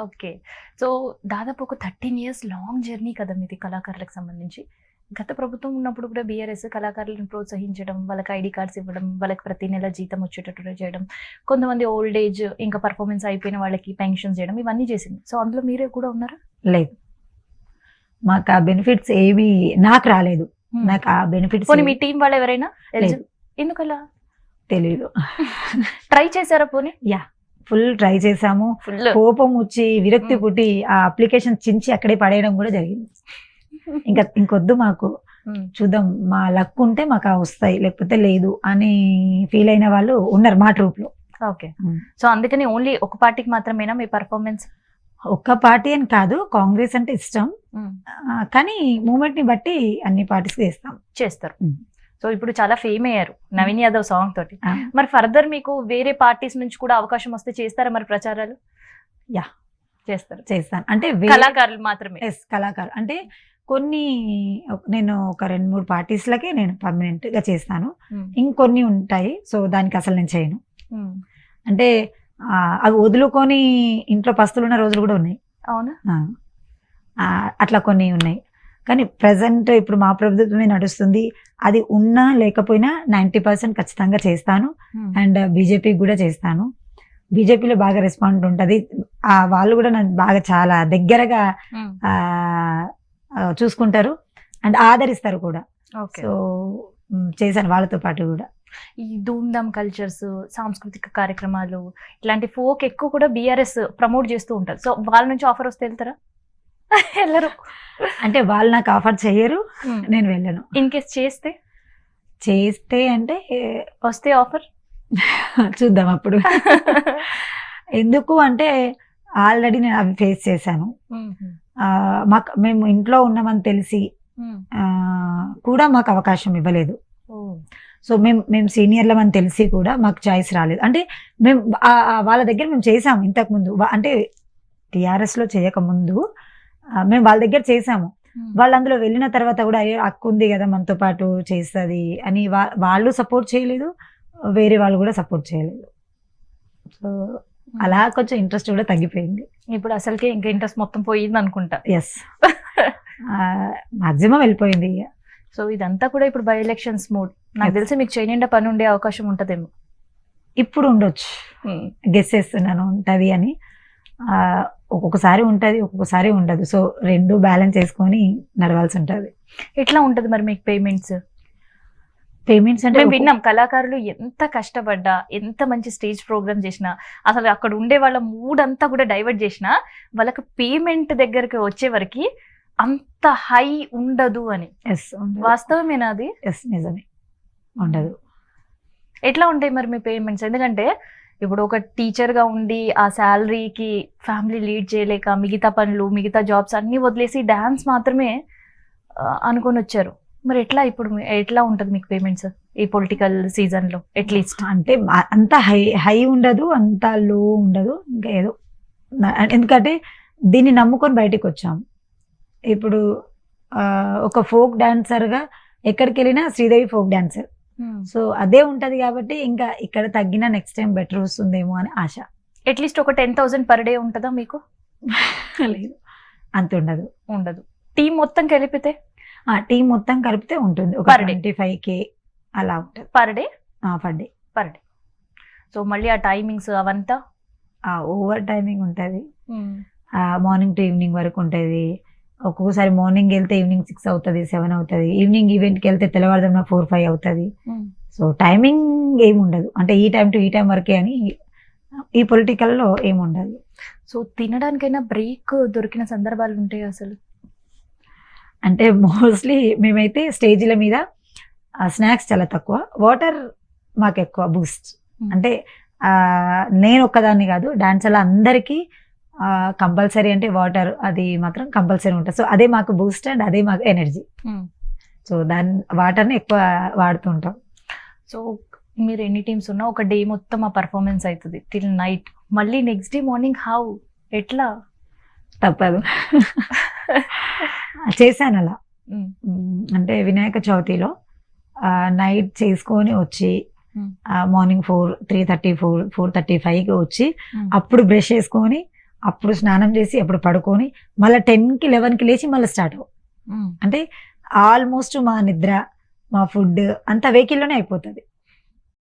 Okay. So, దాదాపు ఒక 13 years long journey కదా మీది కళాకారులకు సంబంధించి. గత ప్రభుత్వం ఉన్నప్పుడు కూడా బీఆర్ఎస్ కళాకారులను ప్రోత్సహించడం, వాళ్ళకి ఐడీ కార్డ్స్ ఇవ్వడం, వాళ్ళకి ప్రతి నెల జీతం వచ్చేటట్టుగా చేయడం, కొంతమంది ఓల్డ్ ఏజ్ ఇంకా పర్ఫార్మెన్స్ అయిపోయిన వాళ్ళకి పెన్షన్స్ చేయడం ఇవన్నీ చేసింది. సో, అందులో మీరే కూడా ఉన్నారా? లేదు, మాకు ఆ బెనిఫిట్స్ ఏవి నాకు రాలేదు. నాకు ఆ బెనిఫిట్స్ పోనీ మీ టీం వాళ్ళు ఎవరైనా ఎందుకలా తెలియదు. ట్రై చేశారా పోనీ? యా, ఫుల్ ట్రై చేసాము. ఫుల్ కోపం వచ్చి విరక్తి పుట్టి ఆ అప్లికేషన్ చించి అక్కడే పడేయడం కూడా జరిగింది. ఇంకా ఇంకొద్దు మాకు, చూద్దాం మా లక్ ఉంటే మాకు వస్తాయి, లేకపోతే లేదు అని ఫీల్ అయిన వాళ్ళు ఉన్నారు మా ట్రూప్ లో. ఓకే. సో అందుకని ఓన్లీ ఒక పార్టీకి మాత్రమేనా మీ పర్ఫార్మెన్స్? ఒక్క పార్టీ అని కాదు, కాంగ్రెస్ అంటే ఇష్టం, కానీ మూమెంట్ ని బట్టి అన్ని పార్టీస్ చేస్తారు. సో ఇప్పుడు చాలా ఫేమ్ అయ్యారు నవీన్ యాదవ్ సాంగ్ తోటి. మరి ఫర్దర్ మీకు వేరే పార్టీస్ నుంచి కూడా అవకాశం వస్తే చేస్తారా మరి ప్రచారాలు? యా, చేస్తాను. అంటే కళాకారులు మాత్రమే? కళాకారులు అంటే కొన్ని, నేను ఒక 2-3 పార్టీస్లకే నేను పర్మనెంట్ గా చేస్తాను. ఇంకొన్ని ఉంటాయి, సో దానికి అసలు నేను చేయను. అంటే అవి వదులుకొని ఇంట్లో పస్తులున్న రోజులు కూడా ఉన్నాయి. అవునా? అట్లా కొన్ని ఉన్నాయి. కానీ ప్రజెంట్ ఇప్పుడు మా ప్రభుత్వమే నడుస్తుంది, అది ఉన్నా లేకపోయినా 90% ఖచ్చితంగా చేస్తాను. అండ్ బీజేపీకి కూడా చేస్తాను. బీజేపీలో బాగా రెస్పాండ్ ఉంటుంది, వాళ్ళు కూడా నన్ను బాగా చాలా దగ్గరగా చూసుకుంటారు అండ్ ఆదరిస్తారు కూడా. సో చేశాను వాళ్ళతో పాటు కూడా. ఈ ధూమ్ధామ్ కల్చర్స్, సాంస్కృతిక కార్యక్రమాలు, ఇట్లాంటి ఫోక్ ఎక్కువ కూడా బీఆర్ఎస్ ప్రమోట్ చేస్తూ ఉంటారు. సో వాళ్ళ నుంచి ఆఫర్ వస్తే వెళ్తారా? వెళ్ళరు. అంటే వాళ్ళు నాకు ఆఫర్ చెయ్యరు, నేను వెళ్ళను. ఇన్ కేస్ చేస్తే అంటే వస్తే ఆఫర్ చూద్దాం అప్పుడు. ఎందుకు అంటే ఆల్రెడీ నేను అవి ఫేస్ చేశాను. మేము ఇంట్లో ఉన్నామని తెలిసి కూడా మాకు అవకాశం ఇవ్వలేదు. సో మేము సీనియర్లమని తెలిసి కూడా మాకు చాయిస్ రాలేదు. అంటే మేము వాళ్ళ దగ్గర మేము చేసాము ఇంతకు ముందు, అంటే టీఆర్ఎస్ లో చేయకముందు మేము వాళ్ళ దగ్గర చేసాము. వాళ్ళు అందులో వెళ్ళిన తర్వాత కూడా అక్క ఉంది కదా మనతో పాటు చేస్తుంది అని వాళ్ళు సపోర్ట్ చేయలేదు, వేరే వాళ్ళు కూడా సపోర్ట్ చేయలేదు. సో అలా కొంచెం ఇంట్రెస్ట్ కూడా తగ్గిపోయింది. ఇప్పుడు అసలుకే ఇంకా ఇంట్రెస్ట్ మొత్తం పోయింది అనుకుంటా. ఎస్, మాక్సిమం వెళ్ళిపోయింది. సో ఇదంతా కూడా ఇప్పుడు బై ఎలక్షన్స్ మూడ్. నాకు తెలిసి మీకు చేయనిండా పని ఉండే అవకాశం ఉంటదేమో. ఇప్పుడు ఉండొచ్చు, గెస్ చేస్తున్నాను ఉంటది అని. ఒక్కొక్కసారి ఉంటది, ఒక్కొక్కసారి ఉండదు. సో రెండు బ్యాలెన్స్ చేసుకొని నడవాల్సి ఉంటది. ఎట్లా ఉంటది మరి మీకు పేమెంట్స్ అంటే? మేము విన్నాం కళాకారులు ఎంత కష్టపడ్డా, ఎంత మంచి స్టేజ్ ప్రోగ్రామ్ చేసినా, అసలు అక్కడ ఉండే వాళ్ళ మూడ్ అంతా కూడా డైవర్ట్ చేసినా వాళ్ళకి పేమెంట్ దగ్గరికి వచ్చే వరకు అంత హై ఉండదు అని. వాస్తవమేనా అది? నిజమే, ఉండదు. ఎట్లా ఉంటాయి మరి మీ పేమెంట్స్? ఎందుకంటే ఇప్పుడు ఒక టీచర్ గా ఉండి ఆ శాలరీకి ఫ్యామిలీ లీడ్ చేయలేక మిగతా పనులు, మిగతా జాబ్స్ అన్ని వదిలేసి డాన్స్ మాత్రమే అనుకొని వచ్చారు. మరి ఎట్లా ఉంటది మీకు పేమెంట్స్ ఈ పొలిటికల్ సీజన్ లో? అట్లీస్ట్ అంటే అంత హై ఉండదు, అంత లో ఉండదు, ఇంకా ఏదో. ఎందుకంటే దీన్ని నమ్ముకొని బయటకు వచ్చాము. ఇప్పుడు ఒక ఫోక్ డాన్సర్ గా ఎక్కడికి వెళ్ళినా శ్రీదేవి ఫోక్ డాన్సర్, సో అదే ఉంటది కాబట్టి ఇంకా ఇక్కడ తగ్గినా నెక్స్ట్ టైం బెటర్ వస్తుందేమో అని ఆశ. అట్లీస్ట్ ఒక 10,000 పర్ డే ఉంటుందా మీకు? లేదు, అంత ఉండదు. టీం మొత్తం కలిపితే? టీం మొత్తం కలిపితే ఉంటుంది ఒక 25K అలా ఉంటుంది per day. Per day. So మళ్ళీ ఆ టైమింగ్స్ అవంతా ఓవర్ టైమింగ్ ఉంటుంది. మార్నింగ్ టు ఈవినింగ్ వరకు ఉంటుంది. ఒక్కొక్కసారి మార్నింగ్ వెళ్తే ఈవినింగ్ 6 అవుతుంది, 7 అవుతుంది. ఈవినింగ్ ఈవెంట్కి వెళ్తే తెల్లవారుజామున 4-5 అవుతుంది. సో టైమింగ్ ఏమి ఉండదు, అంటే ఈ టైం టు ఈ టైం వరకే అని ఈ పొలిటికల్లో ఏముండదు. సో తినడానికైనా బ్రేక్ దొరికిన సందర్భాలు ఉంటాయి అసలు? అంటే మోస్ట్లీ మేమైతే స్టేజ్ల మీద స్నాక్స్ చాలా తక్కువ, వాటర్ మాకు ఎక్కువ బూస్ట్. అంటే నేను ఒక్కదాన్ని కాదు, డాన్సర్లు అందరికీ కంపల్సరీ అంటే వాటర్ అది మాత్రం కంపల్సరీ ఉంటుంది. సో అదే మాకు బూస్ట్ అండ్ అదే మాకు ఎనర్జీ. సో వాటర్ని ఎక్కువ వాడుతుంటాం. సో మీరు ఎన్ని టీమ్స్ ఉన్నా ఒక డే మొత్తం ఆ పర్ఫార్మెన్స్ అవుతుంది టిల్ నైట్, మళ్ళీ నెక్స్ట్ డే మార్నింగ్ ఎట్లా? తప్పదు. చేశాను అలా. అంటే వినాయక చవితిలో నైట్ చేసుకొని వచ్చి మార్నింగ్ 3:30, 4:35కి వచ్చి అప్పుడు బ్రష్ చేసుకొని అప్పుడు స్నానం చేసి అప్పుడు పడుకొని మళ్ళీ 10కి 11కి లేచి మళ్ళీ స్టార్ట్ అంటే ఆల్మోస్ట్ మా నిద్ర మా ఫుడ్ అంతా వెహికల్లోనే అయిపోతుంది.